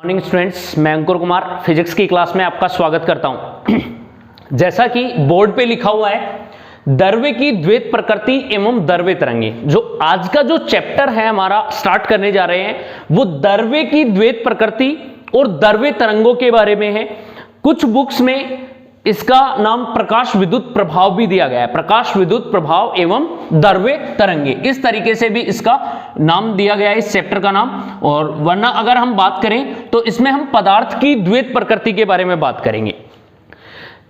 Morning students, मैं अंकुर Kumar physics की class में आपका स्वागत करता हूं। जैसा कि बोर्ड पे लिखा हुआ है द्रव्य की द्वैत प्रकृति एवं द्रव्य तरंगे, जो आज का जो चैप्टर है हमारा स्टार्ट करने जा रहे हैं वो द्रव्य की द्वैत प्रकृति और द्रव्य तरंगों के बारे में है। कुछ बुक्स में इसका नाम प्रकाश विद्युत प्रभाव भी दिया गया है, प्रकाश विद्युत प्रभाव एवं द्रव्य तरंगे, इस तरीके से भी इसका नाम दिया गया है इस चैप्टर का नाम। और वरना अगर हम बात करें तो इसमें हम पदार्थ की द्वैत प्रकृति के बारे में बात करेंगे।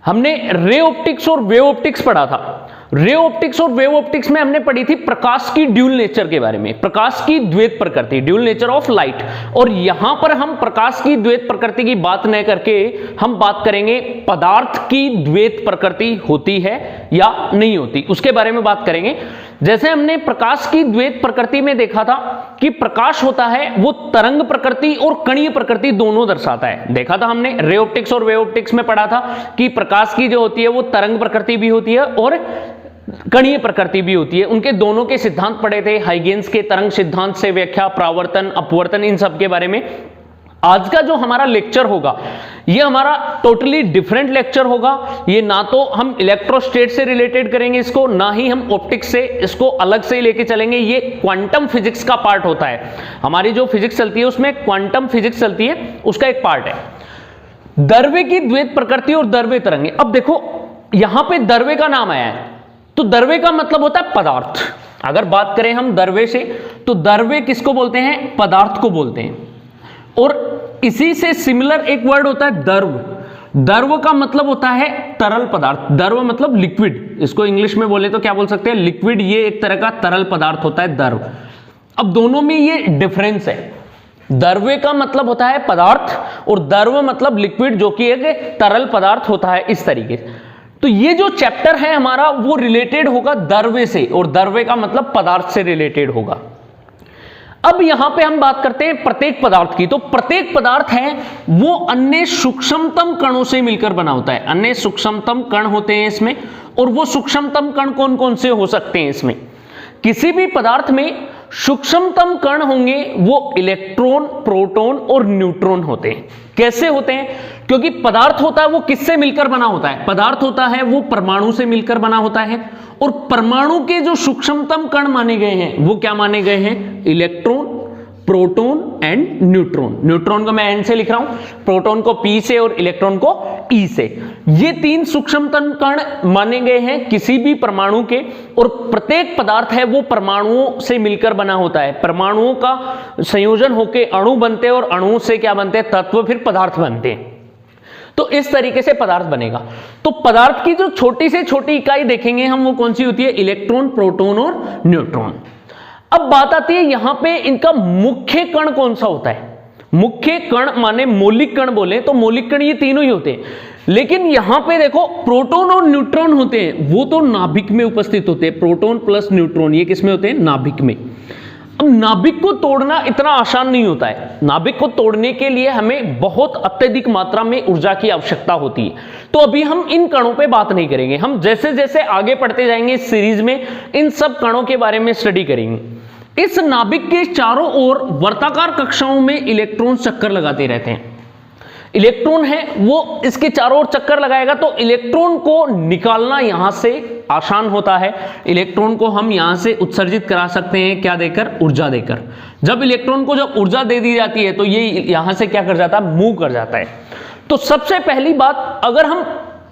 हमने रे ऑप्टिक्स और वेव ऑप्टिक्स पढ़ा था। रे ऑप्टिक्स और वेव ऑप्टिक्स में हमने पढ़ी थी प्रकाश की ड्यूल नेचर के बारे में, प्रकाश की द्वैत प्रकृति, ड्यूल नेचर ऑफ लाइट। और यहां पर हम प्रकाश की द्वैत प्रकृति की बात न करके हम बात करेंगे पदार्थ की द्वैत प्रकृति होती है या नहीं होती, उसके बारे में बात करेंगे। जैसे हमने प्रकाश की द्वैत प्रकृति में देखा था कि प्रकाश होता है वो तरंग प्रकृति और कणीय प्रकृति दोनों दर्शाता है। देखा था हमने रे ऑप्टिक्स और वेव ऑप्टिक्स में पढ़ा था कि प्रकाश की जो होती है वो तरंग प्रकृति भी होती है और कणीय प्रकृति भी होती है। उनके दोनों के सिद्धांत पढ़े थे, हाइगेन्स के तरंग सिद्धांत से व्याख्या, परावर्तन, अपवर्तन, इन सब के बारे में। आज का जो हमारा लेक्चर होगा ये हमारा टोटली डिफरेंट लेक्चर होगा। ये ना तो हम इलेक्ट्रोस्टेट से रिलेटेड करेंगे इसको, ना ही हम ऑप्टिक्स से इसको अलग से लेके चलेंगे। ये क्वांटम फिजिक्स का पार्ट होता है। हमारी जो फिजिक्स चलती है उसमें क्वांटम फिजिक्स चलती है, उसका एक पार्ट है द्रव्य की द्वैत प्रकृति और द्रव्य तरंगे। अब देखो यहां पे द्रव्य का नाम आया है तो द्रव्य का मतलब होता है पदार्थ। अगर बात करें हम द्रव्य से तो द्रव्य किसको बोलते हैं? पदार्थ को बोलते हैं। और इसी से सिमिलर एक वर्ड होता है द्रव। द्रव का मतलब होता है तरल पदार्थ। द्रव मतलब लिक्विड, इसको इंग्लिश में बोले तो क्या बोल सकते हैं? लिक्विड। ये एक तरह का तरल पदार्थ होता है द्रव। अब दोनों में ये डिफरेंस है। द्रव्य का मतलब होता है पदार्थ और द्रव मतलब लिक्विड, जो कि एक तरल पदार्थ होता है, इस तरीके से। तो ये जो चैप्टर है हमारा वो रिलेटेड होगा द्रव्य से, और द्रव्य का मतलब पदार्थ से रिलेटेड होगा। अब यहां पे हम बात करते हैं प्रत्येक पदार्थ की। तो प्रत्येक पदार्थ है वो अन्य सूक्ष्मतम कणों से मिलकर बना होता है। अन्य सूक्ष्मतम कण होते हैं इसमें, और वो सूक्ष्मतम कण कौन कौन से हो सकते हैं इसमें? किसी भी पदार्थ में सूक्ष्मतम कण होंगे वो इलेक्ट्रॉन, प्रोटॉन और न्यूट्रॉन होते हैं। कैसे होते हैं? क्योंकि पदार्थ होता है वो किससे मिलकर बना होता है? पदार्थ होता है वो परमाणु से मिलकर बना होता है। और परमाणु के जो सूक्ष्मतम कण माने गए हैं वो क्या माने गए हैं? Electron, proton and neutron. Neutron को मैं एन से लिख रहा हूं, प्रोटॉन को पी से और इलेक्ट्रॉन को ई से। ये तीन सूक्ष्मतम कण माने गए हैं किसी भी परमाणु के। और प्रत्येक पदार्थ है वो परमाणुओं से मिलकर बना होता है। परमाणुओं का संयोजन होकर अणु बनते हैं और अणुओं से क्या बनते हैं? तत्व, फिर पदार्थ बनते हैं। तो इस तरीके से पदार्थ बनेगा। तो पदार्थ की जो छोटी से छोटी इकाई देखेंगे हम वो कौन सी होती है? इलेक्ट्रॉन, प्रोटॉन और न्यूट्रॉन। अब बात आती है यहां पे इनका मुख्य कण कौन सा होता है? मुख्य कण माने मौलिक कण बोले तो मौलिक कण ये तीनों ही होते हैं। लेकिन यहां पे देखो प्रोटॉन और न्यूट्रॉन होते हैं वो तो नाभिक में उपस्थित होते हैं। प्रोटॉन प्लस न्यूट्रॉन ये किसमें होते हैं? नाभिक में। अब नाभिक को तोड़ना इतना आसान नहीं होता है। नाभिक को तोड़ने के लिए हमें बहुत अत्यधिक मात्रा में ऊर्जा की आवश्यकता होती है। तो अभी हम इन कणों पे बात नहीं करेंगे। हम जैसे जैसे आगे पढ़ते जाएंगे इस सीरीज में इन सब कणों के बारे में स्टडी करेंगे। इस नाभिक के चारों ओर वर्ताकार कक्षाओं में इलेक्ट्रॉन चक्कर लगाते रहते हैं। इलेक्ट्रॉन है वो इसके चारों ओर चक्कर लगाएगा तो इलेक्ट्रॉन को निकालना यहां से आसान होता है। इलेक्ट्रॉन को हम यहां से उत्सर्जित करा सकते हैं, क्या देकर? ऊर्जा देकर। जब इलेक्ट्रॉन को जब ऊर्जा दे दी जाती है तो ये यहां से क्या कर जाता है? मूव कर जाता है। तो सबसे पहली बात, अगर हम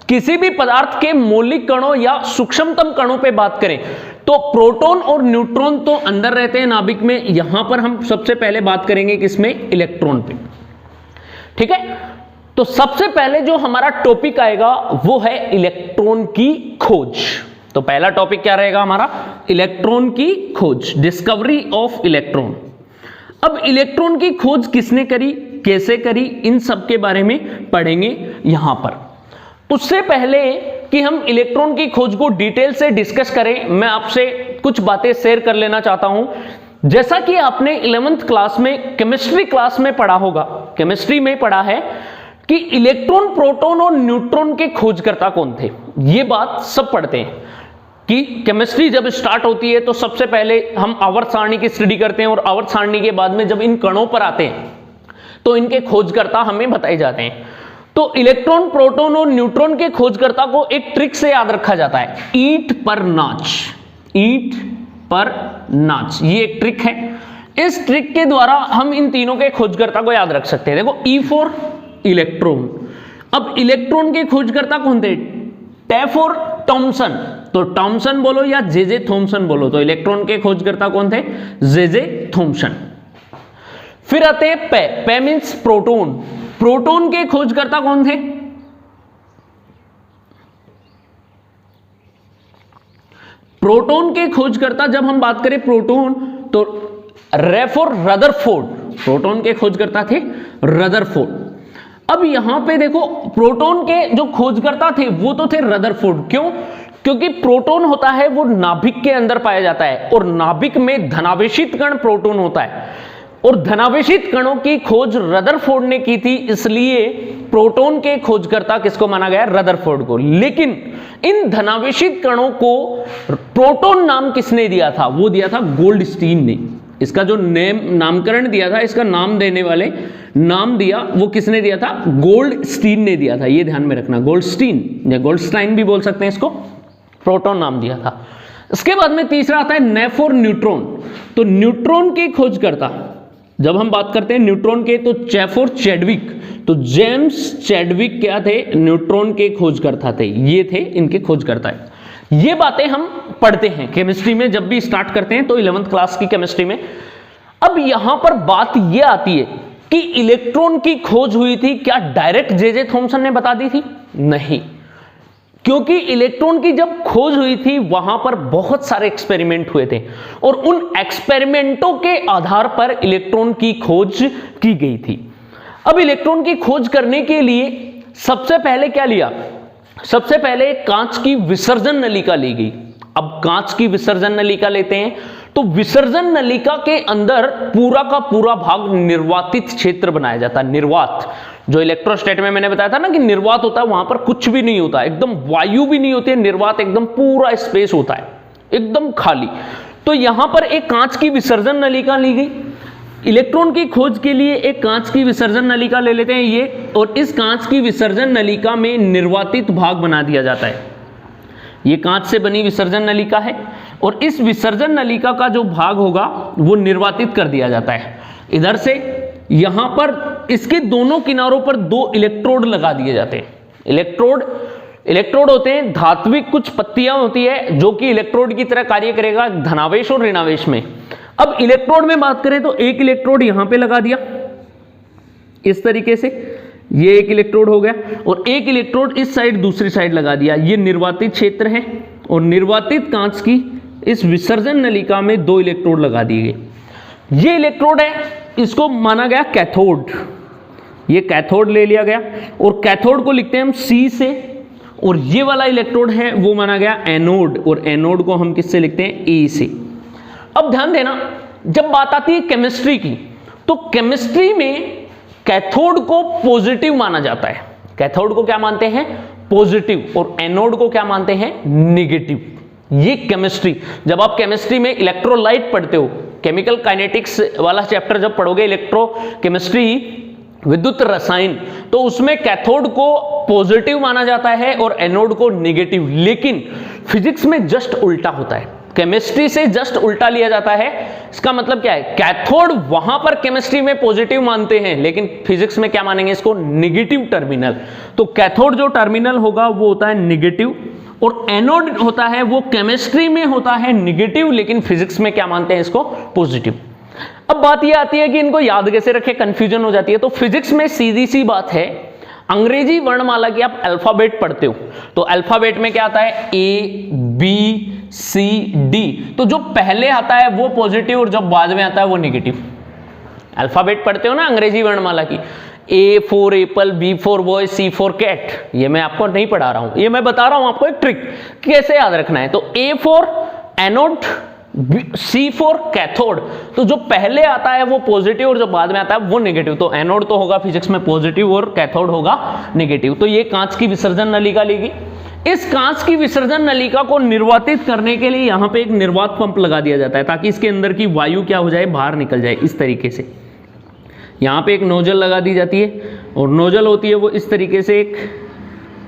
किसी भी पदार्थ के मौलिक कणों या सूक्ष्मतम कणों पे बात करें तो प्रोटॉन और न्यूट्रॉन तो अंदर रहते हैं नाभिक में। यहां पर हम सबसे पहले बात करेंगे किसमें? इलेक्ट्रॉन पे। ठीक है, तो सबसे पहले जो हमारा टॉपिक आएगा वो है इलेक्ट्रॉन की खोज। तो पहला टॉपिक क्या रहेगा हमारा? इलेक्ट्रॉन की खोज, डिस्कवरी ऑफ इलेक्ट्रॉन। अब इलेक्ट्रॉन की खोज किसने करी, कैसे करी, इन सब के बारे में पढ़ेंगे यहां पर। उससे पहले कि हम इलेक्ट्रॉन की खोज को डिटेल से डिस्कस करें, मैं आपसे कुछ बातें शेयर कर लेना चाहता हूं। जैसा कि आपने 11th क्लास में केमिस्ट्री क्लास में पढ़ा होगा, केमिस्ट्री में पढ़ा है कि इलेक्ट्रॉन, प्रोटॉन और न्यूट्रॉन के खोजकर्ता कौन थे। ये बात सब पढ़ते हैं कि केमिस्ट्री जब स्टार्ट होती है तो सबसे पहले हम आवर्त सारणी की स्टडी करते हैं, और आवर्त सारणी के बाद में जब इन कणों पर आते हैं तो इनके खोजकर्ता हमें बताए जाते हैं। तो इलेक्ट्रॉन, प्रोटॉन और न्यूट्रॉन के खोजकर्ता को एक ट्रिक से याद रखा जाता है, ईट पर नाच, ईट पर नाच, ये एक ट्रिक है। इस ट्रिक के द्वारा हम इन तीनों के खोजकर्ता को याद रख सकते हैं। देखो ई फॉर इलेक्ट्रॉन, अब इलेक्ट्रॉन के खोजकर्ता कौन थे, टैफ और थॉमसन, तो थॉमसन बोलो या जे थॉमसन बोलो, तो इलेक्ट्रॉन के खोजकर्ता कौन थे, जे थॉमसन। फिर आते हैं पे मीन्स प्रोटॉन, प्रोटॉन के खोजकर्ता कौन थे, प्रोटॉन के खोजकर्ता जब हम बात करें प्रोटॉन तो रेफर रदरफोर्ड, प्रोटॉन के खोजकर्ता थे रदरफोर्ड। अब यहां पे देखो प्रोटॉन के जो खोजकर्ता थे वो तो थे रदरफोर्ड, क्यों, क्योंकि प्रोटॉन होता है वो नाभिक के अंदर पाया जाता है और नाभिक में धनावेशित कण प्रोटॉन होता है और धनावेशित कणों की खोज रदरफोर्ड ने की थी, इसलिए प्रोटॉन के खोजकर्ता किसको माना गया, रदरफोर्ड को। लेकिन इन धनावेशित कणों को प्रोटॉन नाम किसने दिया था, वो दिया था गोल्डस्टीन ने। इसका जो नामकरण दिया था, इसका नाम देने वाले नाम दिया वो किसने दिया था, गोल्डस्टीन ने दिया था, ये ध्यान में रखना, गोल्डस्टीन या गोल्डस्टाइन भी बोल सकते हैं इसको, प्रोटॉन नाम दिया था। इसके बाद में तीसरा आता है नेफोर न्यूट्रॉन, तो न्यूट्रॉन के खोजकर्ता जब हम बात करते हैं न्यूट्रॉन के तो चैफोर चैडविक, तो जेम्स चैडविक क्या थे, न्यूट्रॉन के खोजकर्ता थे, ये थे इनके खोजकर्ता। ये बातें हम पढ़ते हैं केमिस्ट्री में, जब भी स्टार्ट करते हैं तो 11th क्लास की केमिस्ट्री में। अब यहां पर बात यह आती है कि इलेक्ट्रॉन की खोज हुई थी, क्या डायरेक्ट जे थॉमसन ने बता दी थी, नहीं, क्योंकि इलेक्ट्रॉन की जब खोज हुई थी वहां पर बहुत सारे एक्सपेरिमेंट हुए थे और उन एक्सपेरिमेंटों के आधार पर इलेक्ट्रॉन की खोज की गई थी। अब इलेक्ट्रॉन की खोज करने के लिए सबसे पहले क्या लिया, सबसे पहले कांच की विसर्जन नलिका ली गई। अब कांच की विसर्जन नलिका लेते हैं तो विसर्जन नलिका के अंदर पूरा का पूरा भाग निर्वातित क्षेत्र बनाया जाता है। निर्वात, जो इलेक्ट्रोस्टैट में मैंने बताया था ना कि निर्वात होता है, वहां पर कुछ भी नहीं होता, एकदम वायु भी नहीं होती है, निर्वात एकदम पूरा स्पेस होता है, एकदम खाली। तो यहां पर एक कांच की विसर्जन नलिका ली गई। इलेक्ट्रॉन की खोज के लिए एक कांच की विसर्जन नलिका ले लेते हैं ये, और इस कांच की विसर्जन नलिका में निर्वातित भाग बना दिया जाता है। ये कांच से बनी विसर्जन नलिका है और इस विसर्जन नलिका का जो भाग होगा वो निर्वातित कर दिया जाता है। इधर से यहां पर इसके दोनों किनारों पर 2 इलेक्ट्रोड लगा दिए जाते हैं। इलेक्ट्रोड होते हैं धात्विक कुछ पत्तियां होती है जो कि इलेक्ट्रोड की तरह कार्य करेगा धनावेश और ऋणावेश में। अब इलेक्ट्रोड में बात करें तो एक इलेक्ट्रोड यहां पे लगा दिया इस तरीके से, ये एक इलेक्ट्रोड हो गया, और एक इलेक्ट्रोड इस साइड दूसरी साइड लगा दिया। ये निर्वातित क्षेत्र है और निर्वातित कांच की इस विसर्जन नलिका में 2 इलेक्ट्रोड लगा दिए गए। ये इलेक्ट्रोड है, इसको माना गया कैथोड, ये कैथोड ले लिया गया और कैथोड को लिखते हैं हम C से, और ये वाला इलेक्ट्रोड है वो माना गया एनोड, और एनोड को हम किससे लिखते हैं, A से। अब ध्यान देना, जब बात आती है केमिस्ट्री की तो केमिस्ट्री में कैथोड को पॉजिटिव माना जाता है। कैथोड को क्या मानते हैं, पॉजिटिव, और एनोड को क्या मानते हैं, नेगेटिव। ये केमिस्ट्री, जब आप केमिस्ट्री में इलेक्ट्रोलाइट पढ़ते हो, केमिकल काइनेटिक्स वाला चैप्टर जब पढ़ोगे, इलेक्ट्रोकेमिस्ट्री विद्युत रसायन, तो उसमें कैथोड को पॉजिटिव माना जाता है और एनोड को नेगेटिव। लेकिन फिजिक्स में जस्ट उल्टा होता है, केमिस्ट्री से जस्ट उल्टा लिया जाता है। इसका मतलब क्या है, कैथोड वहां पर केमिस्ट्री में पॉजिटिव मानते हैं लेकिन फिजिक्स में क्या मानेंगे, इसको नेगेटिव टर्मिनल। तो कैथोड जो टर्मिनल होगा वो होता है नेगेटिव, और एनोड होता है वो केमिस्ट्री में होता है नेगेटिव लेकिन फिजिक्स में क्या मानते हैं, इसको पॉजिटिव। अब बात ये आती है कि इनको याद कैसे रखें, कंफ्यूजन हो जाती है। तो फिजिक्स में सीधी सी बात है, अंग्रेजी वर्णमाला की आप अल्फाबेट पढ़ते हो तो अल्फाबेट में क्या आता है, ABCD, तो जो पहले आता है वो पॉजिटिव और जब बाद में आता है वो नेगेटिव। अल्फाबेट पढ़ते हो ना अंग्रेजी वर्णमाला की, A for apple, B for boy, C for cat. ये मैं आपको नहीं पढ़ा रहा हूं, ये मैं बता रहा हूं आपको एक ट्रिक कैसे याद रखना है। तो A for anode, C for cathode, तो जो पहले आता है वो पॉजिटिव और जो बाद में आता है वो नेगेटिव। तो एनोड तो होगा फिजिक्स में पॉजिटिव और कैथोड होगा नेगेटिव। तो ये कांच की विसर्जन नलिका लेगी। इस कांच की विसर्जन नलिका को निर्वातित करने के लिए यहां पे एक निर्वात पंप लगा दिया जाता है ताकि इसके अंदर की वायु क्या हो जाए, बाहर निकल जाए। इस तरीके से यहाँ पे एक नोजल लगा दी जाती है और नोजल होती है वो इस तरीके से एक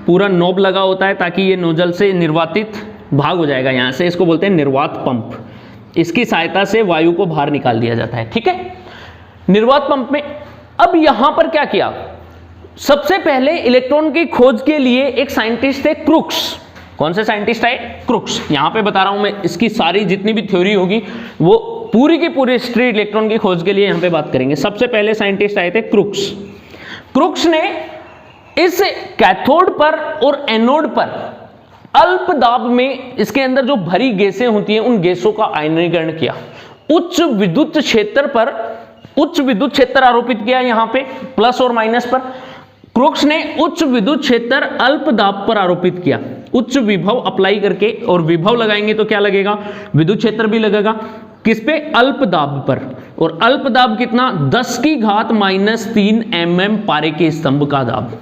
पूरा नॉब लगा होता है ताकि ये नोजल से निर्वातित भाग हो जाएगा यहाँ से, इसको बोलते हैं निर्वात पंप। इसकी सहायता से वायु को बाहर निकाल दिया जाता है, ठीक है, निर्वात पंप में। अब यहां पर क्या किया, सबसे पहले इलेक्ट्रॉन की खोज के लिए एक साइंटिस्ट थे क्रुक्स। कौन से साइंटिस्ट आए? क्रुक्स। यहां पे बता रहा हूं मैं, इसकी सारी जितनी भी थ्योरी होगी वो पूरी की पूरी हिस्ट्री इलेक्ट्रॉन की खोज के लिए यहां पे बात करेंगे। सबसे पहले साइंटिस्ट आए थे क्रुक्स। क्रुक्स ने इस कैथोड पर और एनोड पर अल्प दाब में इसके अंदर जो भरी गैसें होती हैं उन गैसों का आयनीकरण किया। उच्च विद्युत क्षेत्र पर उच्च विद्युत क्षेत्र आरोपित किया, यहां पे प्लस और माइनस पर। क्रुक्स ने उच्च विद्युत क्षेत्र अल्प दाब पर आरोपित किया। उच्च विभव अप्लाई करके, और विभव लगाएंगे तो क्या लगेगा, विद्युत क्षेत्र भी लगेगा। किस पे? अल्प दाब पर। और अल्प दाब कितना? 10⁻³ mm पारे के स्तंभ का दाब,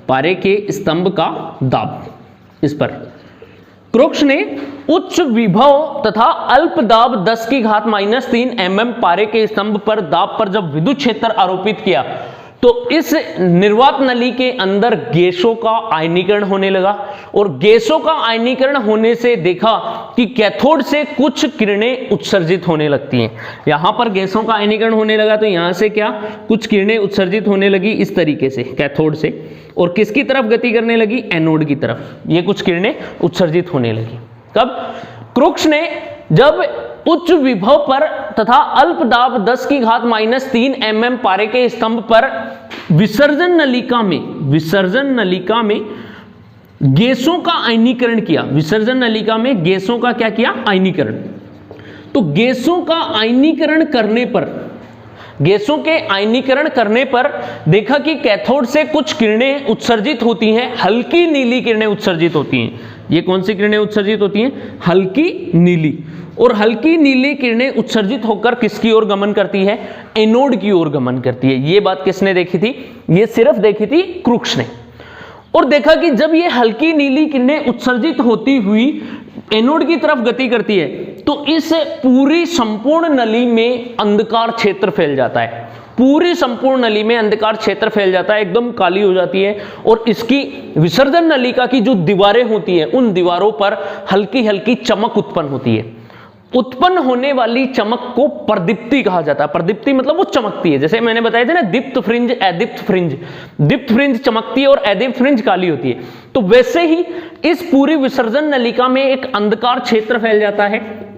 पारे के स्तंभ का दाब। इस पर क्रुक्स ने उच्च विभव तथा अल्प दाब 10⁻³ mm पारे के स्तंभ पर दाब पर जब विद्युत क्षेत्र आरोपित किया तो इस निर्वात नली के अंदर गैसों का आयनीकरण होने लगा। और गैसों का आयनीकरण होने से देखा कि कैथोड से कुछ किरणें उत्सर्जित होने लगती हैं। यहां पर गैसों का आयनीकरण होने लगा तो यहां से क्या, कुछ किरणें उत्सर्जित होने लगी इस तरीके से कैथोड से, और किसकी तरफ गति करने लगी? एनोड की तरफ। ये कुछ किरणें उत्सर्जित होने लगी। कब? क्रुक्स ने जब उच्च विभव पर तथा अल्प दाब 10⁻³ mm पारे के स्तंभ पर विसर्जन नलिका में गैसों का आयनीकरण किया। विसर्जन नलिका में गैसों का क्या किया? आयनीकरण। तो गैसों का आयनीकरण करने पर देखा कि कैथोड से कुछ किरणें उत्सर्जित होती हैं, हल्की नीली किरणें उत्सर्जित होती हैं। ये कौन सी किरणें उत्सर्जित होती हैं? हल्की नीली। और हल्की नीली किरणें उत्सर्जित होकर किसकी ओर गमन करती है? एनोड की ओर गमन करती है। ये बात किसने देखी थी? ये सिर्फ देखी थी क्रुक्स ने। और देखा कि जब ये हल्की नीली किरणें उत्सर्जित होती हुई एनोड की तरफ गति करती है तो इस पूरी संपूर्ण नली में अंधकार क्षेत्र फैल जाता है। पूरी संपूर्ण नली में अंधकार क्षेत्र फैल जाता है, एकदम काली हो जाती है। और इसकी विसर्जन नलिका की जो दीवारें होती हैं उन दीवारों पर हल्की हल्की चमक उत्पन्न होती है। उत्पन्न होने वाली चमक को प्रदीप्ति कहा जाता है। प्रदीप्ति मतलब वो चमकती है, जैसे मैंने बताया था ना, दीप्त फ्रिंज, अदीप्त फ्रिंज। दीप्त फ्रिंज चमकती है और अदीप्त फ्रिंज काली होती है। तो वैसे ही इस पूरी विसर्जन नलिका में एक अंधकार क्षेत्र फैल जाता है।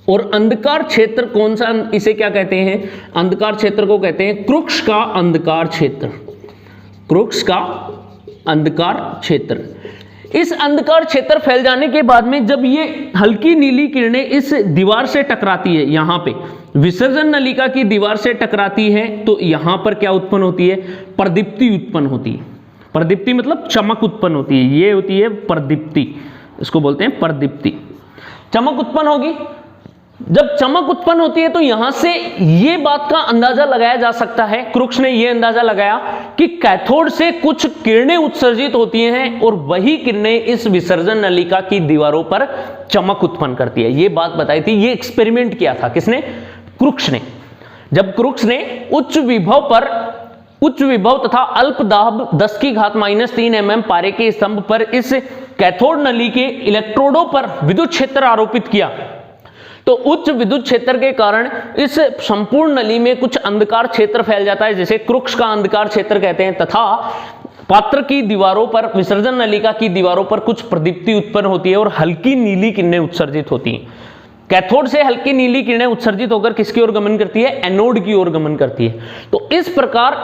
और अंधकार क्षेत्र कौन सा, इसे क्या कहते हैं? अंधकार क्षेत्र को कहते हैं क्रुक्स का अंधकार क्षेत्र। क्रुक्स का अंधकार क्षेत्र। इस अंधकार क्षेत्र फैल जाने के बाद में जब ये हल्की नीली किरणें इस दीवार से टकराती है, यहां पे विसर्जन नलिका की दीवार से टकराती है, तो यहां पर क्या उत्पन्न होती है? प्रदीप्ति उत्पन्न होती है। प्रदीप्ति मतलब चमक उत्पन्न होती है, ये होती है प्रदीप्ति, इसको बोलते हैं प्रदीप्ति। चमक उत्पन्न होगी। जब चमक उत्पन्न होती है तो यहां से ये बात का अंदाजा लगाया जा सकता है, क्रुक्स ने ये अंदाजा लगाया कि कैथोड से कुछ किरणें उत्सर्जित होती हैं और वही किरणें इस विसर्जन नलिका की दीवारों पर चमक उत्पन्न करती है। ये बात बताई थी, ये एक्सपेरिमेंट किया था किसने? क्रुक्स ने। जब क्रुक्स ने उच्च विभव तथा अल्प दाब 10⁻³ mm पारे के स्तंभ पर इस कैथोड नली के इलेक्ट्रोडों पर विद्युत क्षेत्र आरोपित किया तो उच्च विद्युत क्षेत्र के कारण इस संपूर्ण नली में कुछ अंधकार क्षेत्र फैल जाता है, जिसे क्रुक्स का अंधकार क्षेत्र कहते हैं। तथा पात्र की दीवारों पर, विसर्जन नलिका की दीवारों पर कुछ प्रदीप्ति उत्पन्न होती है और हल्की नीली किरणें उत्सर्जित होती हैं। कैथोड से हल्की नीली किरणें उत्सर्जित होकर किसकी ओर गमन करती है? एनोड की ओर गमन करती है। तो इस प्रकार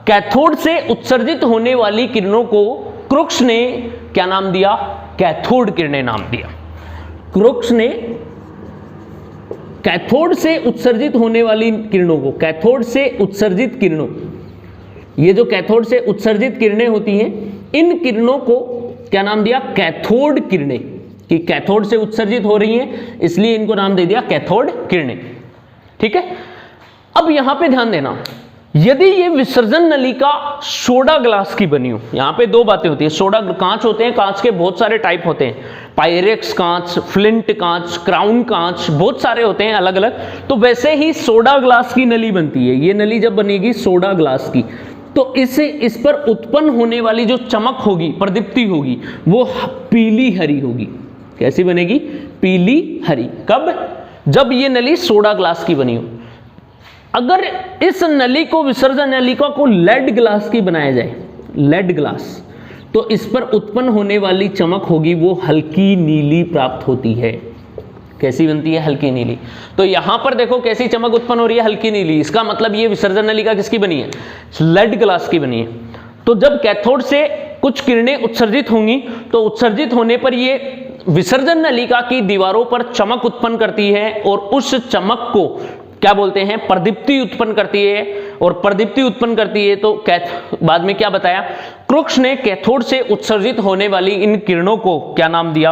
कैथोड से उत्सर्जित होने वाली किरणों को क्रुक्स ने क्या नाम दिया? कैथोड किरणें नाम दिया। क्रुक्स ने कैथोड से उत्सर्जित होने वाली किरणों को, कैथोड से उत्सर्जित किरणों, ये जो कैथोड से उत्सर्जित किरणें होती हैं, इन किरणों को क्या नाम दिया? कैथोड किरणें। कि कैथोड से उत्सर्जित हो रही हैं इसलिए इनको नाम दे दिया कैथोड किरणें। ठीक है। अब यहां पे ध्यान देना, यदि ये विसर्जन नलिका सोडा ग्लास की बनी हो, यहां पे दो बातें होती है, सोडा कांच होते हैं, कांच के बहुत सारे टाइप होते हैं, पायरेक्स कांच, फ्लिंट कांच, क्राउन कांच, बहुत सारे होते हैं अलग अलग। तो वैसे ही सोडा ग्लास की नली बनती है। ये नली जब बनेगी सोडा ग्लास की, तो इस पर उत्पन्न होने वाली जो चमक होगी, प्रदीप्ति होगी, वो पीली हरी होगी। कैसी बनेगी? पीली हरी। कब? जब ये नली सोडा ग्लास की बनी हो। अगर इस नली को, विसर्जन नलिका को लेड ग्लास की बनाया जाए, लेड ग्लास, तो इस पर उत्पन्न होने वाली चमक होगी वो हल्की नीली प्राप्त होती है। कैसी बनती है? हल्की नीली। तो यहां पर देखो कैसी चमक उत्पन्न हो रही है? हल्की नीली। इसका मतलब ये विसर्जन नलिका किसकी बनी है? लेड ग्लास की बनी है। तो जब कैथोड से कुछ किरणें उत्सर्जित होंगी, तो उत्सर्जित होने पर ये विसर्जन नलिका की दीवारों पर चमक उत्पन्न करती है, और उस चमक को क्या बोलते हैं? प्रदीप्ति उत्पन्न करती है। और प्रदीप्ति उत्पन्न करती है तो बाद में क्या बताया? क्रुक्स ने कैथोड से उत्सर्जित होने वाली इन किरणों को क्या नाम दिया?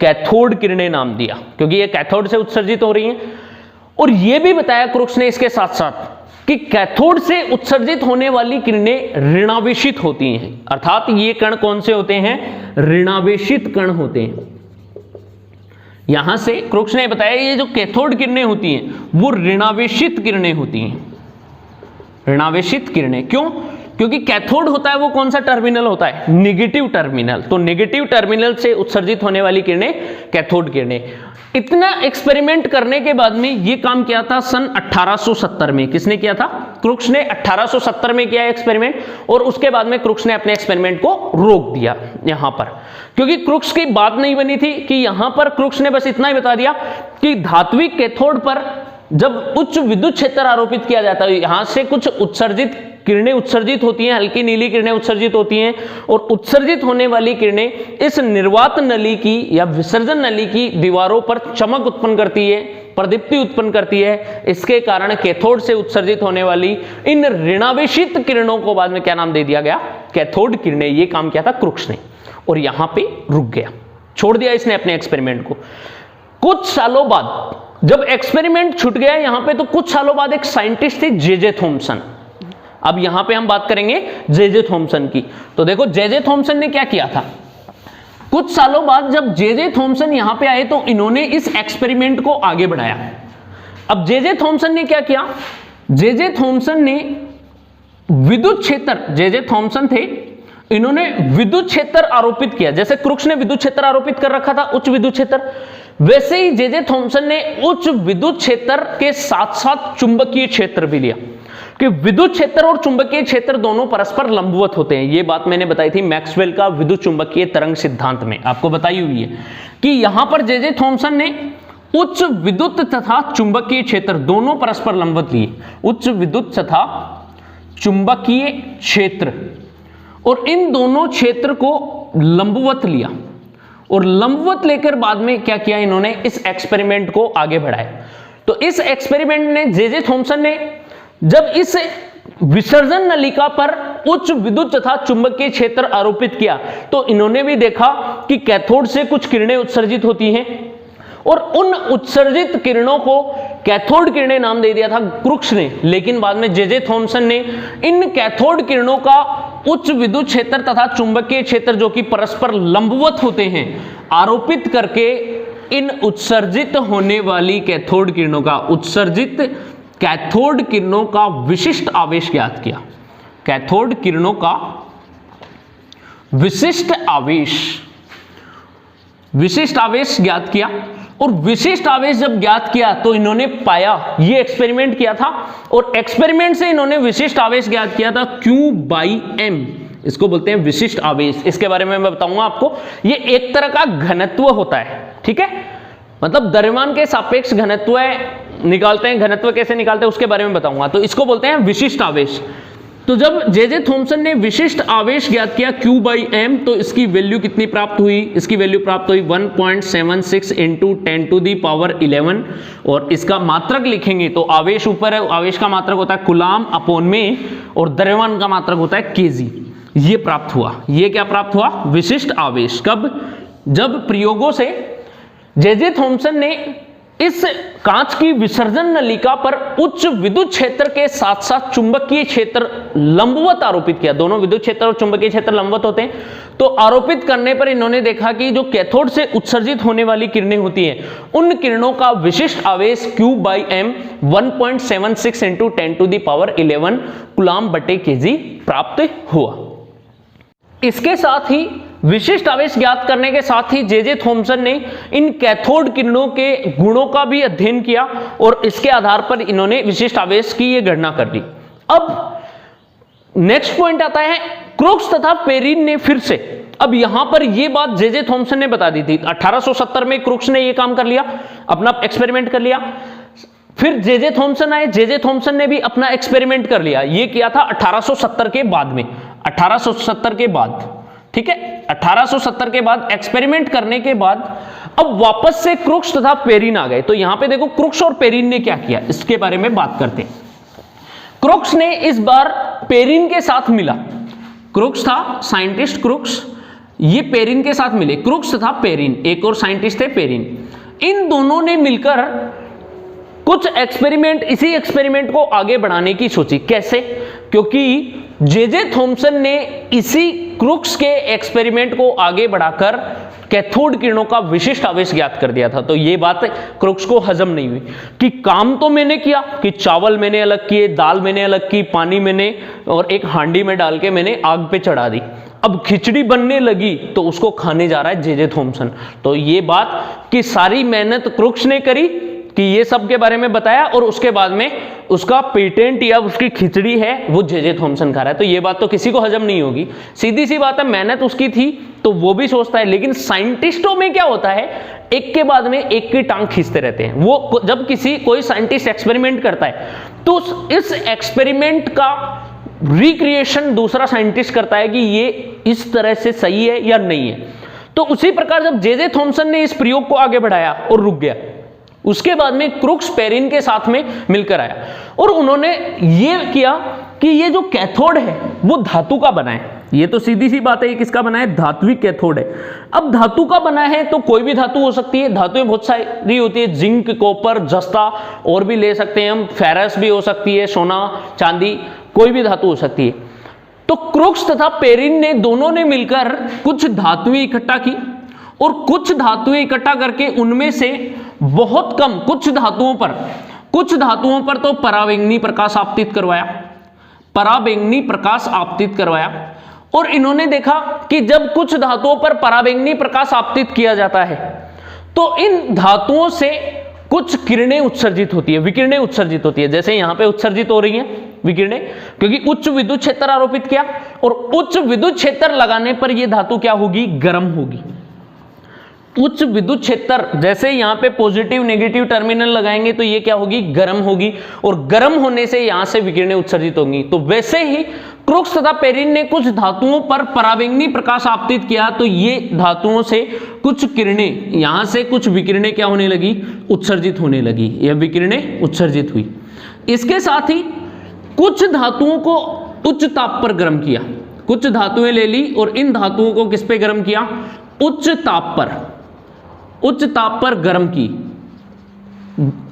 कैथोड किरणें नाम दिया, क्योंकि ये कैथोड से उत्सर्जित हो रही हैं। और ये भी बताया क्रुक्स ने इसके साथ साथ कि कैथोड से उत्सर्जित होने वाली किरणें ऋणावेशित होती हैं। अर्थात ये कण कौन से होते हैं? ऋणावेशित कण होते हैं। यहां से क्रुक्स ने बताया ये जो कैथोड किरणें होती हैं वो ऋणावेशित किरणें होती हैं। ऋणावेशित किरणें क्यों? क्योंकि कैथोड होता है वो कौन सा टर्मिनल होता है? Negative terminal. तो नेगेटिव टर्मिनल से उत्सर्जित होने वाली किरणें कैथोड किरणें। इतना एक्सपेरिमेंट करने के बाद में ये काम किया था सन 1870 में। किसने किया था? क्रुक्स ने 1870 में किया एक्सपेरिमेंट, और उसके बाद में क्रुक्स ने अपने एक्सपेरिमेंट को रोक दिया यहां पर, क्योंकि क्रुक्स की बात नहीं बनी थी कि यहां पर क्रुक्स ने बस इतना ही बता दिया कि धात्विक कैथोड पर जब उच्च विद्युत क्षेत्र आरोपित किया जाता है, यहां से कुछ उत्सर्जित किरणें उत्सर्जित होती हैं, हल्की नीली किरणें उत्सर्जित होती हैं, और उत्सर्जित होने वाली किरणें इस निर्वात नली की या विसर्जन नली की दीवारों पर चमक उत्पन्न करती है, प्रदीप्ति उत्पन्न करती है। इसके कारण कैथोड से उत्सर्जित होने वाली इन ऋणावेशित किरणों को बाद में क्या नाम दे दिया गया? कैथोड किरणें। ये काम किया था क्रुक्स ने, और यहां पे रुक गया, छोड़ दिया इसने अपने एक्सपेरिमेंट को। कुछ सालों बाद जब एक्सपेरिमेंट छूट गया यहां पे, तो कुछ सालों बाद एक साइंटिस्ट थे जे.जे. थॉमसन। अब यहां पे हम बात करेंगे जे.जे. थॉमसन की। तो देखो जे.जे. थॉमसन ने क्या किया था। कुछ सालों बाद जब जे.जे. थॉमसन यहां पे आए तो इन्होंने इस एक्सपेरिमेंट को आगे बढ़ाया। अब जे.जे. थॉमसन ने क्या किया? जे.जे. थॉमसन ने विद्युत क्षेत्र, जे.जे. थॉमसन थे, इन्होंने विद्युत क्षेत्र आरोपित किया। जैसे क्रुक्स ने विद्युत क्षेत्र आरोपित कर रखा था, उच्च विद्युत क्षेत्र, वैसे ही जे.जे. थॉमसन ने उच्च विद्युत क्षेत्र के साथ साथ चुंबकीय क्षेत्र भी लिया, कि विद्युत क्षेत्र और चुंबकीय क्षेत्र दोनों परस्पर लंबवत होते हैं। ये बात मैंने बताई थी मैक्सवेल का विद्युत चुंबकीय तरंग सिद्धांत में, आपको बताई हुई है कि यहां पर जे.जे. थॉमसन ने उच्च विद्युत तथा चुंबकीय क्षेत्र दोनों परस्पर लंबवत लिए, उच्च विद्युत तथा चुंबकीय क्षेत्र, और इन दोनों क्षेत्र को लंबवत लिया, और लंबवत लेकर बाद में क्या किया इन्होंने? इस एक्सपेरिमेंट को आगे बढ़ाया। तो इस एक्सपेरिमेंट ने जे.जे. थॉमसन ने जब इस विसर्जन नलिका पर उच्च विद्युत तथा चुंबकीय क्षेत्र आरोपित किया, तो इन्होंने भी देखा कि कैथोड से कुछ किरणें उत्सर्जित होती हैं, और उन उत्सर्जित किरणों को कैथोड किरणें नाम दे दिया था क्रुक्स ने। लेकिन बाद में जे.जे. थॉमसन ने इन कैथोड किरणों का उच्च विद्युत क्षेत्र तथा चुंबकीय क्षेत्र जो कि परस्पर लंबवत होते हैं आरोपित करके इन उत्सर्जित होने वाली कैथोड किरणों का, उत्सर्जित कैथोड किरणों का विशिष्ट आवेश ज्ञात किया। कैथोड किरणों का विशिष्ट आवेश ज्ञात किया, और विशिष्ट आवेश जब ज्ञात किया तो इन्होंने पाया, ये एक्सपेरिमेंट किया था, और एक्सपेरिमेंट से इन्होंने विशिष्ट आवेश ज्ञात किया था Q/m। इसको बोलते हैं विशिष्ट आवेश। इसके बारे में मैं बताऊंगा आपको। ये एक तरह का घनत्व होता है, ठीक है, मतलब द्रव्यमान के सापेक्ष घनत्व निकालते हैं, घनत्व कैसे निकालते हैं उसके बारे में बताऊंगा। तो इसको बोलते हैं विशिष्ट आवेश। तो जब जे.जे. थॉमसन ने विशिष्ट आवेश ज्ञात किया Q/m, तो इसकी वैल्यू कितनी प्राप्त हुई? इसकी वैल्यू प्राप्त हुई 1.76 × 10⁻11, और इसका मात्रक लिखेंगे तो आवेश ऊपर है, आवेश का मात्रक होता है कूलाम अपॉन में, और द्रव्यमान का मात्रक होता है kg। ये प्राप्त हुआ। ये क्या प्राप्त हुआ? विशिष्ट आवेश। कब? जब प्रयोगों से जे.जे. थॉमसन ने इस कांच की विसर्जन नलिका पर उच्च विद्युत क्षेत्र के साथ साथ चुंबकीय क्षेत्र लंबवत आरोपित किया। दोनों विद्युत क्षेत्र और चुंबकीय क्षेत्र लंबवत होते हैं, तो आरोपित करने पर इन्होंने देखा कि जो कैथोड से उत्सर्जित होने वाली किरणें होती हैं, उन किरणों का विशिष्ट आवेश Q/m 1.76 × 10⁻11 कूलाम/kg प्राप्त हुआ। इसके साथ ही विशिष्ट आवेश ज्ञात करने के साथ ही जे थॉमसन ने इन कैथोड किरणों के गुणों का भी अध्ययन किया और इसके आधार पर इन्होंने विशिष्ट आवेश की यह गणना कर दी। अब नेक्स्ट पॉइंट आता है क्रोक्स तथा पेरिन ने फिर से, अब यहां पर यह बात जे थॉमसन ने बता दी थी। 1870 में क्रोक्स ने यह काम कर लिया, अपना एक्सपेरिमेंट कर लिया। फिर जे थॉमसन आए, जे थॉमसन ने भी अपना एक्सपेरिमेंट कर लिया। यह किया था 1870 के बाद में, 1870 के बाद, ठीक है, 1870 के बाद एक्सपेरिमेंट करने के बाद अब वापस से क्रोक्स तथा पेरिन आ गए। तो यहां पे देखो क्रोक्स और पेरिन ने क्या किया, इसके बारे में बात करते हैं। क्रोक्स ने इस बार पेरिन के साथ मिला। क्रोक्स था साइंटिस्ट, क्रोक्स, ये पेरिन के साथ मिले। क्रोक्स तथा पेरिन, एक और साइंटिस्ट थे पेरिन, इन दोनों ने मिलकर कुछ एक्सपेरिमेंट, इसी एक्सपेरिमेंट को आगे बढ़ाने की सोची। कैसे? क्योंकि जे थॉमसन ने इसी क्रोक्स के एक्सपेरिमेंट को आगे बढ़ाकर कैथोड किरणों का विशिष्ट आवेश ज्ञात कर दिया था। तो यह बात क्रोक्स को हजम नहीं हुई कि काम तो मैंने किया कि चावल मैंने अलग किए, दाल मैंने अलग की, पानी मैंने और एक हांडी में डाल के मैंने आग पे चढ़ा दी, अब खिचड़ी बनने लगी तो उसको खाने जा रहा है जे थॉमसन। तो ये बात कि सारी मेहनत क्रोक्स ने करी कि ये सब के बारे में बताया और उसके बाद में उसका पेटेंट या उसकी खिचड़ी है वो जे थॉमसन खा रहा है। तो ये बात तो किसी को हजम नहीं होगी, सीधी सी बात है, मेहनत उसकी थी तो वो भी सोचता है। लेकिन साइंटिस्टों में क्या होता है, एक के बाद में एक की टांग खींचते रहते हैं। वो जब कोई साइंटिस्ट एक्सपेरिमेंट करता है तो इस एक्सपेरिमेंट का रिक्रिएशन दूसरा साइंटिस्ट करता है कि ये इस तरह से सही है या नहीं है। तो उसी प्रकार जब जे थॉमसन ने इस प्रयोग को आगे बढ़ाया और रुक गया, उसके बाद में क्रोक्स पेरिन के साथ में मिलकर आया और उन्होंने ये किया कि ये जो कैथोड है वो धातु का बना है। ये तो सीधी सी बात है, ये किसका बना है, धात्विक कैथोड है। अब धातु का बना है तो कोई भी धातु हो सकती है, धातुएं बहुत सारी होती है, जिंक, कॉपर, जस्ता और भी ले सकते हैं हम, फेरस भी हो सकती है, सोना, चांदी, कोई भी धातु हो सकती है। तो क्रोक्स तथा पेरिन ने दोनों ने मिलकर कुछ धातुएं इकट्ठा की और कुछ धातुएं इकट्ठा करके उनमें से बहुत कम कुछ धातुओं पर तो पराबैंगनी प्रकाश आपतित करवाया, पराबैंगनी प्रकाश आपतित करवाया। और इन्होंने देखा कि जब कुछ धातुओं पर पराबैंगनी प्रकाश आपतित किया जाता है तो इन धातुओं से कुछ किरणें उत्सर्जित होती है, विकिरणें उत्सर्जित होती है। जैसे यहां पे उत्सर्जित हो रही हैं विकिरणें, क्योंकि उच्च विद्युत क्षेत्र आरोपित किया और उच्च विद्युत क्षेत्र लगाने पर यह धातु क्या होगी, गर्म होगी। उच्च विद्युत क्षेत्र, जैसे यहां पे पॉजिटिव नेगेटिव टर्मिनल लगाएंगे तो ये क्या होगी, गर्म होगी, और गर्म होने से यहां से विकिरणें उत्सर्जित होंगी। तो वैसे ही क्रोक्स तथा पेरिन ने कुछ धातुओं पर पराबैंगनी प्रकाश आपतित किया तो ये धातुओं से कुछ किरणें, यहां से कुछ विकिरणें क्या होने लगी, उत्सर्जित होने लगी, यह विकिरणें उत्सर्जित हुई। इसके साथ ही कुछ धातुओं को उच्च ताप पर गर्म किया, कुछ धातुएं ले ली और इन धातुओं को किस पे गर्म किया, उच्च ताप पर गर्म की।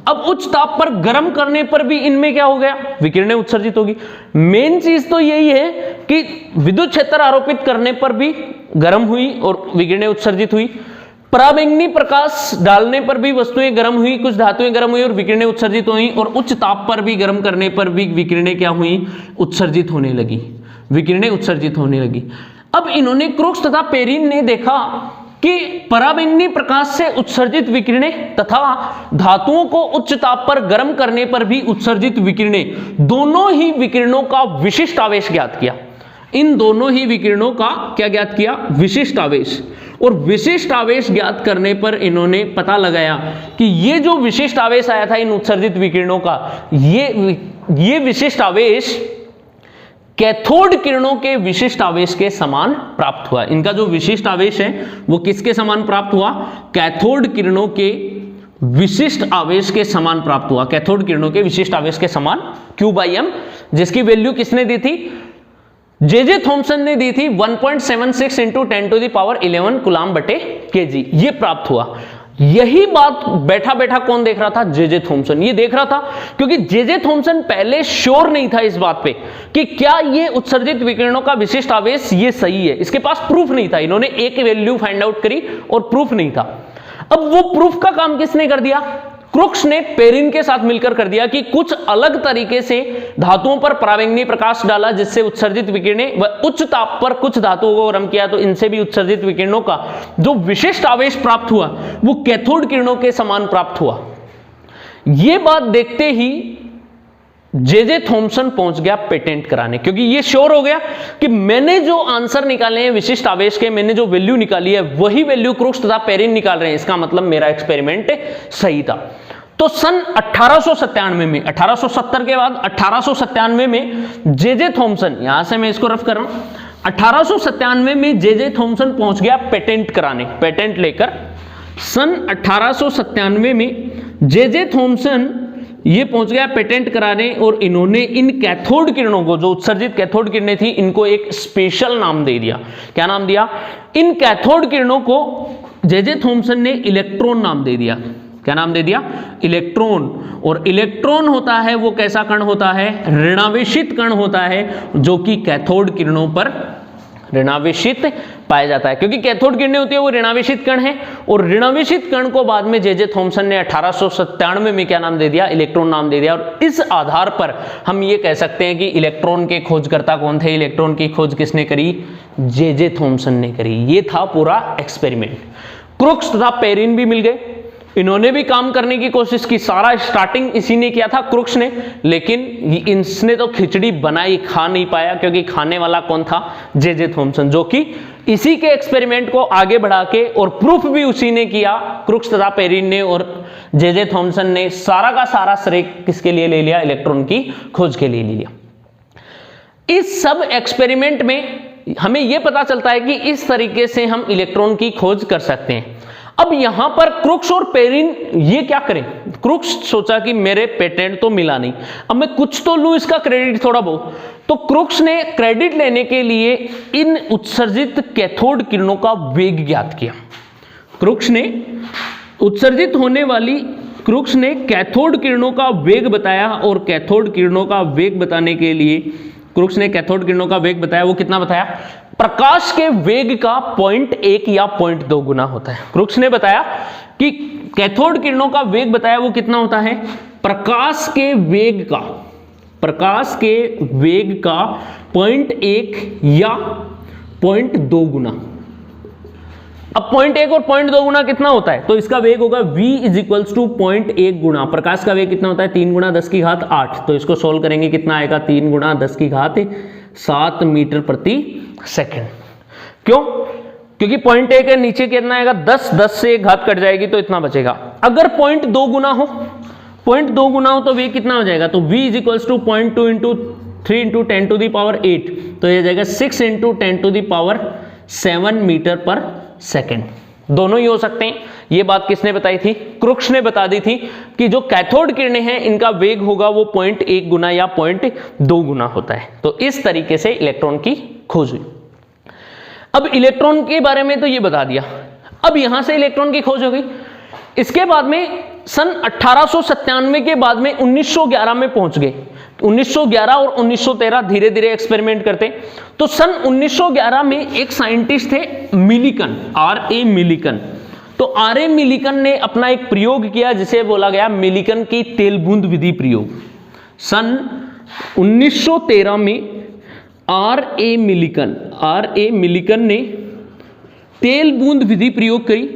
अब उच्च ताप पर गर्म करने पर भी इनमें क्या हो गया, विकिरणें उत्सर्जित होगी। मेन चीज तो यही है कि विद्युत क्षेत्र आरोपित करने पर भी गर्म हुई और विकिरणें उत्सर्जित हुई, पराबैंगनी प्रकाश डालने पर भी वस्तुएं गर्म हुई, कुछ धातुएं गर्म हुई और विकिरणें उत्सर्जित हुई, और उच्च ताप पर भी गर्म करने पर भी विकिरणें क्या हुई, उत्सर्जित होने लगी, विकिरणें उत्सर्जित होने लगी। अब इन्होंने क्रोक्स तथा पेरिन ने देखा कि पराबैंगनी प्रकाश से उत्सर्जित विकिरणें तथा धातुओं को उच्च ताप पर गर्म करने पर भी उत्सर्जित विकिरणें, दोनों ही विकिरणों का विशिष्ट आवेश ज्ञात किया। इन दोनों ही विकिरणों का क्या ज्ञात किया, विशिष्ट आवेश। और विशिष्ट आवेश ज्ञात करने पर इन्होंने पता लगाया कि ये जो विशिष्ट आवेश आया था इन उत्सर्जित विकिरणों का, ये विशिष्ट आवेश कैथोड किरणों के विशिष्ट आवेश के समान प्राप्त हुआ। इनका जो विशिष्ट आवेश है वो किसके समान प्राप्त हुआ, कैथोड किरणों के विशिष्ट आवेश के समान प्राप्त हुआ, कैथोड किरणों के विशिष्ट आवेश के समान Q/m, जिसकी वैल्यू किसने दी थी, जे थॉमसन ने दी थी 1.76 × 10⁻11 कूलाम/kg, ये प्राप्त हुआ। यही बात बैठा बैठा कौन देख रहा था? J Thomson. ये देख रहा था क्योंकि जे थॉमसन पहले श्योर नहीं था इस बात पे कि क्या ये उत्सर्जित विकिरणों का विशिष्ट आवेश ये सही है। इसके पास प्रूफ नहीं था। इन्होंने एक वैल्यू फाइंड आउट करी और प्रूफ नहीं था। अब वो प्रूफ का काम किसने कर दिया? क्रुक्स ने पेरिन के साथ मिलकर कर दिया कि कुछ अलग तरीके से धातुओं पर परावैंगनी प्रकाश डाला जिससे उत्सर्जित विकिरणें, व उच्च ताप पर कुछ धातुओं को गर्म किया तो इनसे भी उत्सर्जित विकिरणों का जो विशिष्ट आवेश प्राप्त हुआ वो कैथोड किरणों के समान प्राप्त हुआ। यह बात देखते ही जे थॉमसन पहुंच गया पेटेंट कराने, क्योंकि ये श्योर हो गया कि मैंने जो आंसर निकाले हैं विशिष्ट आवेश के, मैंने जो वैल्यू निकाली है वही वैल्यू क्रुक्स तथा पेरिन निकाल रहे हैं। इसका मतलब मेरा एक्सपेरिमेंट सही था। तो सन 1897 में, 1870 के बाद 1897 में जे थॉमसन, यहां से मैं इसको रफ कर रहा हूं, 1897 में जे थॉमसन पहुंच गया पेटेंट कराने, पेटेंट लेकर। सन 1897 में जे थॉमसन ये पहुंच गया पेटेंट कराने और इन्होंने इन कैथोड किरणों को, जो उत्सर्जित कैथोड किरणें थी, इनको एक स्पेशल नाम दे दिया। क्या नाम दिया? इन कैथोड किरणों को जे थॉमसन ने इलेक्ट्रॉन नाम दे दिया। क्या नाम दे दिया? इलेक्ट्रॉन। और इलेक्ट्रॉन होता है वो कैसा कण होता है? ऋणावेशित कण होता है, जो कि कैथोड किरणों पर ऋणावेशित पाया जाता है। क्योंकि कैथोड किरणें होती है वो ऋणावेशित कण है, और ऋणावेशित कण को बाद में जे थॉमसन ने 1897 में क्या नाम दे दिया? इलेक्ट्रॉन नाम दे दिया। और इस आधार पर हम ये कह सकते हैं कि इलेक्ट्रॉन के खोजकर्ता कौन थे? इलेक्ट्रॉन की खोज किसने करी? जे थॉमसन ने करी। ये था पूरा एक्सपेरिमेंट। क्रुक्स तथा पेरिन भी मिल गए, इन्होंने भी काम करने की कोशिश की। सारा स्टार्टिंग इसी ने किया था, क्रुक्स ने, लेकिन इसने तो खिचड़ी बनाई, खा नहीं पाया, क्योंकि खाने वाला कौन था? जे थॉमसन, जो कि इसी के एक्सपेरिमेंट को आगे बढ़ा के, और प्रूफ भी उसी ने किया, क्रुक्स तथा पेरिन ने और जे थॉमसन ने। सारा का सारा श्रेय किसके लिए ले लिया? इलेक्ट्रॉन की खोज के लिए ले लिया। इस सब एक्सपेरिमेंट में हमें यह पता चलता है कि इस तरीके से हम इलेक्ट्रॉन की खोज कर सकते हैं। अब यहां पर क्रुक्स और पेरिन ये क्या करें? क्रुक्स सोचा कि मेरे पेटेंट तो मिला नहीं, अब मैं कुछ तो लूं इसका क्रेडिट थोड़ा बहुत। तो क्रुक्स ने क्रेडिट लेने के लिए इन उत्सर्जित कैथोड किरणों का वेग ज्ञात किया। क्रुक्स ने उत्सर्जित होने वाली, क्रुक्स ने कैथोड किरणों का वेग बताया, और कैथोड किरणों का वेग बताने के लिए क्रुक्स ने कैथोड किरणों का वेग बताया। वो कितना बताया? प्रकाश के वेग का 0.1 या 0.2 गुना होता है। क्रुक्स ने बताया कि कैथोड किरणों का वेग बताया वो कितना होता है? प्रकाश के वेग का 0.1 या 0.2 गुना। अब 0.1 और 0.2 गुना कितना होता है? तो इसका वेग होगा v = 0.1 गुना। प्रकाश का वेग कितना होता है? 3 × 10⁸ तो इसको सोल्व करेंगे, कितना आएगा? 3 × 10⁷ मीटर प्रति सेकंड। क्यों? क्योंकि 0.1 है, नीचे कितना आएगा? 10 से एक घात कट जाएगी तो इतना बचेगा। अगर 0.2 गुना हो, 0.2 गुना हो तो वेग कितना हो जाएगा? तो v = 0.2 × 3 × 10⁸, तो ये जाएगा 6 × 10⁷ मीटर पर सेकेंड। दोनों ही हो सकते हैं। ये बात किसने बताई थी? क्रुक्स ने बता दी थी कि जो कैथोड किरणें हैं इनका वेग होगा वो 0.1 गुना या 0.2 गुना होता है। तो इस तरीके से इलेक्ट्रॉन की खोज हुई। अब इलेक्ट्रॉन के बारे में तो ये बता दिया। अब यहां से इलेक्ट्रॉन की खोज हो गई। इसके बाद में सन 1897 के बाद में 1911 में पहुंच गए। 1911 और 1913 धीरे धीरे एक्सपेरिमेंट करते। तो सन 1911 में एक साइंटिस्ट थे मिलिकन, R.A. मिलिकन। तो R.A. मिलिकन ने अपना एक प्रयोग किया जिसे बोला गया मिलिकन की तेल बूंद विधि प्रयोग। सन 1913 में R.A. मिलिकन ने तेल बूंद विधि प्रयोग करी,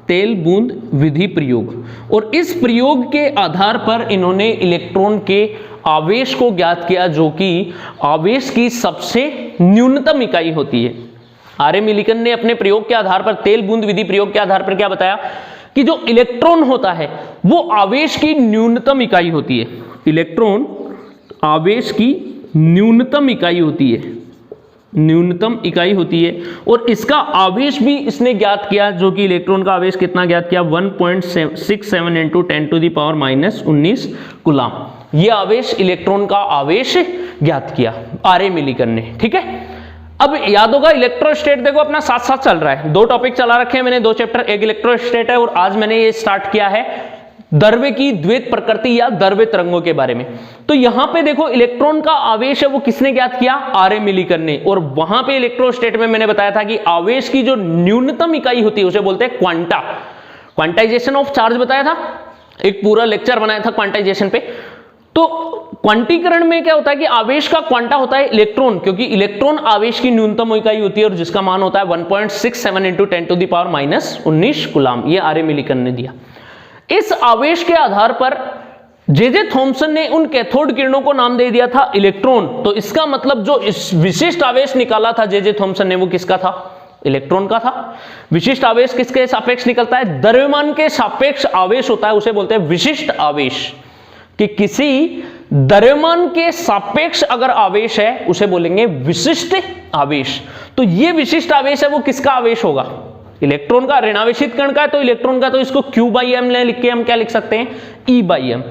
तेल बूंद विधि प्रयोग। और इस प्रयोग के आधार पर इन्होंने इलेक्ट्रॉन के आवेश को ज्ञात किया, जो कि आवेश की सबसे न्यूनतम इकाई होती है। R.A. मिलिकन ने अपने प्रयोग के आधार पर, तेल बूंद विधि प्रयोग के आधार पर क्या बताया कि जो इलेक्ट्रॉन होता है वो आवेश की न्यूनतम इकाई होती है। इलेक्ट्रॉन आवेश की न्यूनतम इकाई होती है, न्यूनतम इकाई होती है। और इसका आवेश भी इसने ज्ञात किया, जो कि इलेक्ट्रॉन का आवेश कितना ज्ञात किया? 1.67 × 10⁻⁻19 कूलाम। ये आवेश, इलेक्ट्रॉन का आवेश ज्ञात किया R.A. मिलिकन ने। ठीक है। अब याद होगा इलेक्ट्रोस्टेट देखो अपना साथ साथ चल रहा है, दो टॉपिक चला रखे हैं मैंने, दो चैप्टर, एक इलेक्ट्रोस्टेट है और आज मैंने ये स्टार्ट किया है द्रव्य की द्वैत प्रकृति या द्रव्य तरंगों के बारे में। तो यहां पे देखो इलेक्ट्रॉन का आवेश है वो किसने ज्ञात किया, आरए मिलीकर ने, और वहां पे इलेक्ट्रोस्टेट में मैंने बताया था कि आवेश की जो न्यूनतम इकाई होती है उसे बोलते हैं क्वांटा, क्वांटाइजेशन ऑफ चार्ज बताया था, एक पूरा लेक्चर बनाया था क्वांटाइजेशन पे। तो क्वांटीकरण में क्या होता है कि आवेश का क्वांटा होता है इलेक्ट्रॉन, क्योंकि इलेक्ट्रॉन आवेश की न्यूनतम इकाई होती है और जिसका मान होता है 1.67 इंटू 10⁻⁻19 कूलाम, ये आरए मिलीकन ने दिया। इस आवेश के आधार पर जे थॉमसन ने उन कैथोड किरणों को नाम दे दिया था इलेक्ट्रॉन। तो इसका मतलब जो इस विशिष्ट आवेश निकाला था जे थॉमसन ने वो किसका था, इलेक्ट्रॉन का था। विशिष्ट आवेश किसके सापेक्ष निकलता है, द्रव्यमान के सापेक्ष आवेश होता है, उसे बोलते हैं विशिष्ट आवेश। कि किसी द्रव्यमान के सापेक्ष अगर आवेश है उसे बोलेंगे विशिष्ट आवेश। तो ये विशिष्ट आवेश है वो किसका आवेश होगा, इलेक्ट्रॉन का। ऋणावेशित कण का है तो इलेक्ट्रॉन का, तो इसको Q/m लिख के हम क्या लिख सकते हैं, E/m।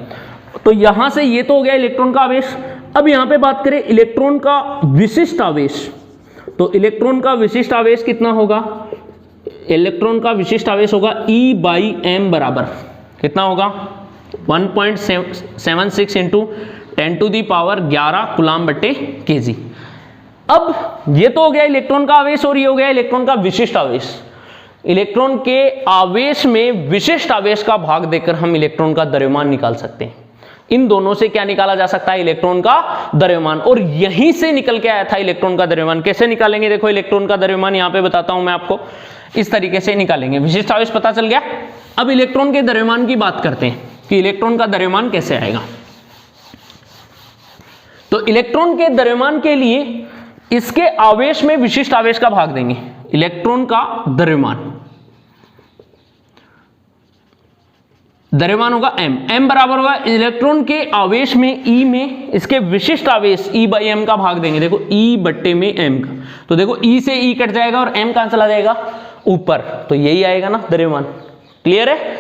तो यहां से ये तो हो गया इलेक्ट्रॉन का आवेश। अब यहां पे बात करें इलेक्ट्रॉन का विशिष्ट आवेश, तो इलेक्ट्रॉन का विशिष्ट आवेश कितना होगा, इलेक्ट्रॉन का विशिष्ट आवेश होगा E/m बराबर कितना होगा 1.76 इंटू 10⁻11 कूलाम बट्टे kg। अब ये तो हो गया इलेक्ट्रॉन का आवेश और ये हो गया इलेक्ट्रॉन का विशिष्ट आवेश। इलेक्ट्रॉन के आवेश में विशिष्ट आवेश का भाग देकर हम इलेक्ट्रॉन का द्रव्यमान निकाल सकते हैं। इन दोनों से क्या निकाला जा सकता है, इलेक्ट्रॉन का द्रव्यमान, और यहीं से निकल के आया था इलेक्ट्रॉन का द्रव्यमान। कैसे निकालेंगे, देखो इलेक्ट्रॉन का द्रव्यमान यहां पे बताता हूं मैं आपको, इस तरीके से निकालेंगे। विशिष्ट आवेश पता चल गया। अब इलेक्ट्रॉन के द्रव्यमान की बात करते हैं कि इलेक्ट्रॉन का द्रव्यमान कैसे आएगा। तो इलेक्ट्रॉन के द्रव्यमान के लिए इसके आवेश में विशिष्ट आवेश का भाग देंगे, इलेक्ट्रॉन का द्रव्यमान होगा m बराबर होगा इलेक्ट्रॉन के आवेश में E में इसके विशिष्ट आवेश E/m का भाग देंगे। देखो E बट्टे में m का, तो देखो E से E कट जाएगा और m कहां चला जाएगा, ऊपर, तो यही आएगा ना द्रव्यमान। क्लियर है।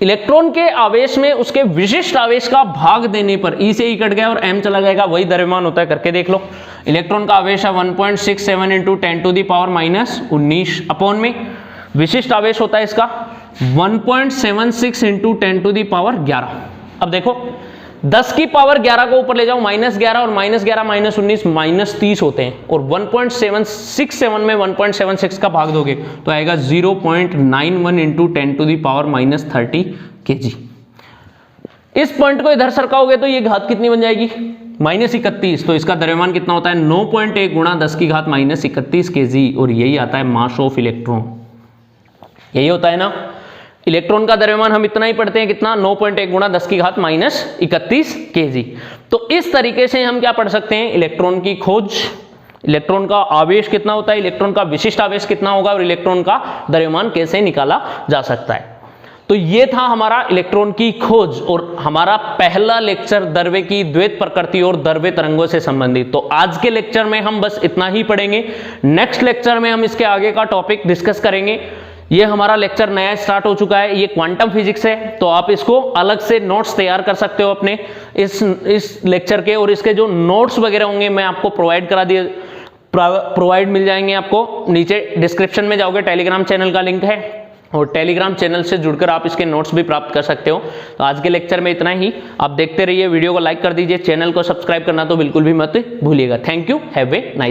इलेक्ट्रॉन के आवेश में उसके विशिष्ट आवेश का भाग देने पर E से E कट गया और m चला जाएगा, वही द्रव्यमान होता है। करके देख लो, इलेक्ट्रॉन का आवेश है 1.67 इंटू 10⁻⁻19 अपॉन में विशिष्ट आवेश होता है इसका 1.76 इंटू 10⁻11। अब देखो 10 की पावर 11 को ऊपर ले जाओ, -11 और -11 -19 -30 होते हैं, और 1.767 में 1.76 का भाग दोगे तो आएगा 0.91 इंटू 10⁻⁻30 kg। इस पॉइंट को इधर सरकाओगे तो ये घात कितनी बन जाएगी, -31। तो इसका द्रव्यमान कितना होता है 9.1 गुणा 10 की घात -31 kg, और यही आता है मास ऑफ इलेक्ट्रॉन। यही होता है ना, इलेक्ट्रॉन का द्रव्यमान हम इतना ही पढ़ते हैं, कितना, 9.1 गुणा 10 की घात -31 kg। तो इस तरीके से हम क्या पढ़ सकते हैं, इलेक्ट्रॉन की खोज, इलेक्ट्रॉन का आवेश कितना होता है, इलेक्ट्रॉन का विशिष्ट आवेश कितना होगा, और इलेक्ट्रॉन का द्रव्यमान कैसे निकाला जा सकता है। तो ये था हमारा इलेक्ट्रॉन की खोज और हमारा पहला लेक्चर द्रव्य की द्वैत प्रकृति और द्रव्य तरंगों से संबंधित। तो आज के लेक्चर में हम बस इतना ही पढ़ेंगे। नेक्स्ट लेक्चर में हम इसके आगे का टॉपिक डिस्कस करेंगे। ये हमारा लेक्चर नया स्टार्ट हो चुका है, ये क्वांटम फिजिक्स है, तो आप इसको अलग से नोट्स तैयार कर सकते हो अपने इस लेक्चर के, और इसके जो नोट्स वगैरह होंगे मैं आपको प्रोवाइड मिल जाएंगे आपको। नीचे डिस्क्रिप्शन में जाओगे, टेलीग्राम चैनल का लिंक है, और टेलीग्राम चैनल से जुड़कर आप इसके नोट्स भी प्राप्त कर सकते हो। तो आज के लेक्चर में इतना ही। आप देखते रहिए, वीडियो को लाइक कर दीजिए, चैनल को सब्सक्राइब करना तो बिल्कुल भी मत भूलिएगा। Thank you, have a nice